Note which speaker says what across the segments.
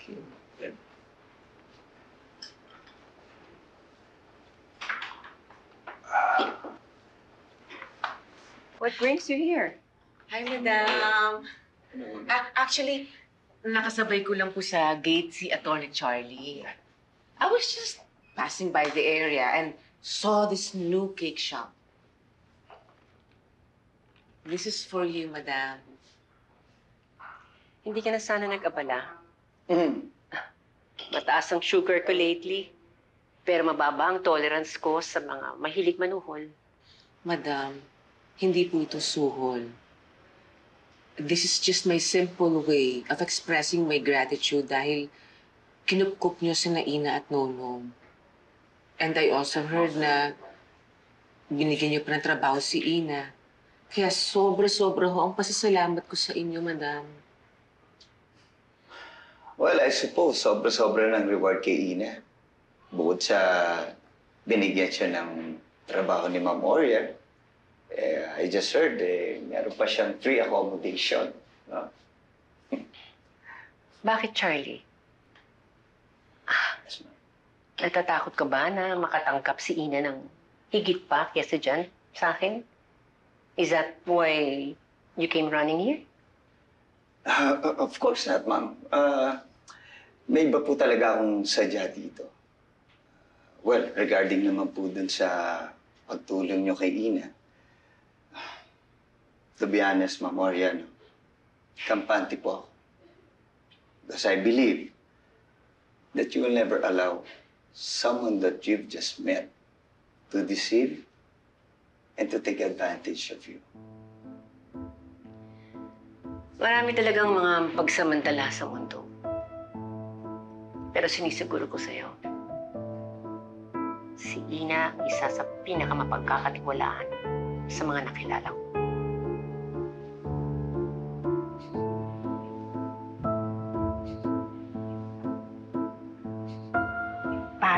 Speaker 1: you.
Speaker 2: What brings you here?
Speaker 3: Hi, madam. Actually,
Speaker 2: Nakasabay ko lang po sa gate si Atty. Charlie. I was just passing by the area and saw this new cake shop. This is for you, madam.
Speaker 3: hindi ka na sana nag-abala.
Speaker 1: Mm.
Speaker 3: Mataas ang sugar ko lately. Pero mababa ang tolerance ko sa mga mahilig manuhol.
Speaker 2: Madam, hindi po ito suhol. This is just my simple way of expressing my gratitude dahil kinupkup niyo si Naina at Nonong. And I also heard na binigyan niyo pa ng trabaho si Ina. Kaya sobra-sobra ho ang pasasalamat ko sa inyo, madam.
Speaker 1: Well, I suppose sobra-sobra ng reward kay Ina. Bukod sa binigyan siya ng trabaho ni Ma'am Oriel, I just heard meron pa siyang free accommodation. No?
Speaker 3: Bakit, Charlie?
Speaker 1: Yes, ma'am.
Speaker 3: Natatakot ka ba na makatangkap si Ina ng higit pa kesa dyan sa akin? Is that why you came running here?
Speaker 1: Of course not, ma'am. May iba po talaga akong sadya dito. Well, regarding naman po dun sa pagtulong nyo kay Ina, to be honest, Ma'am Oriano, kampante po ako. Because I believe that you will never allow someone that you've just met to deceive and to take advantage of you.
Speaker 3: Marami talagang mga pagsamantala sa mundo. Pero sinisiguro ko sa'yo, si Ina ang isa sa pinakamapagkakatiwalaan sa mga nakilala ko.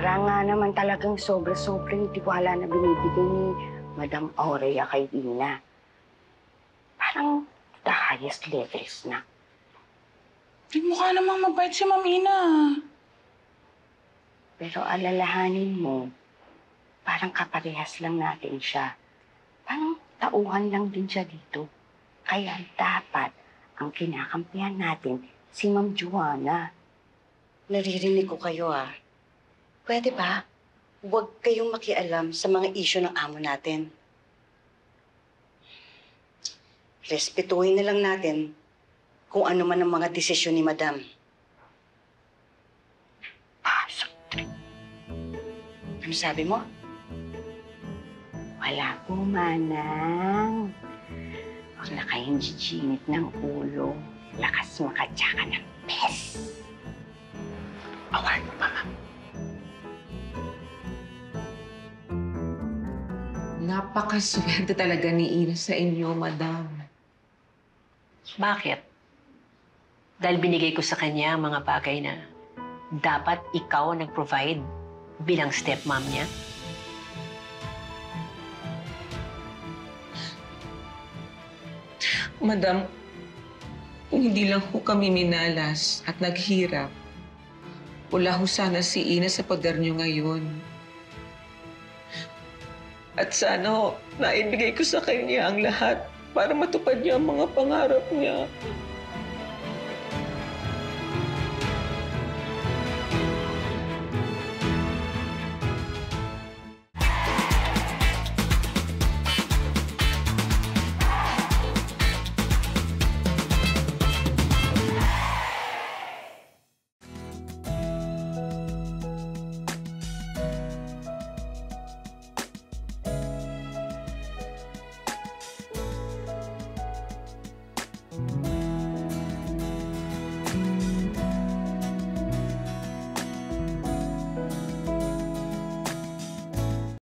Speaker 4: Para nga naman talagang sobra-sobrang tiwala na binibigay ni Madam Aurea kay Ina. Parang the highest levels na.
Speaker 5: Di mukha namang mabait si Ma'am Ina.
Speaker 4: Pero alalahanin mo, parang kaparehas lang natin siya. Parang tauhan lang din siya dito. Kaya dapat ang kinakampihan natin si Ma'am Joanna.
Speaker 6: Naririnig ko kayo Pwede ba? Huwag kayong makialam sa mga isyu ng amo natin. Respetuhin na lang natin kung ano man ang mga desisyon ni Madam.
Speaker 4: Pasok.
Speaker 6: Ano sabi mo?
Speaker 4: Wala po, Manang. Huwag na kayong jijinit ng ulo. Lakas makatsaka ng pes.
Speaker 5: Awarin mo pa, ma'am.
Speaker 2: Napakaswerte talaga ni Ina sa inyo, madam.
Speaker 3: Bakit? Dahil binigay ko sa kanya ang mga bagay na dapat ikaw ang nag-provide bilang stepmom niya?
Speaker 2: Madam, kung hindi lang ho kami minalas at naghirap, wala ho sana si Ina sa poder niyo ngayon. At sana ho, naibigay ko sa kanya ang lahat para matupad niya ang mga pangarap niya.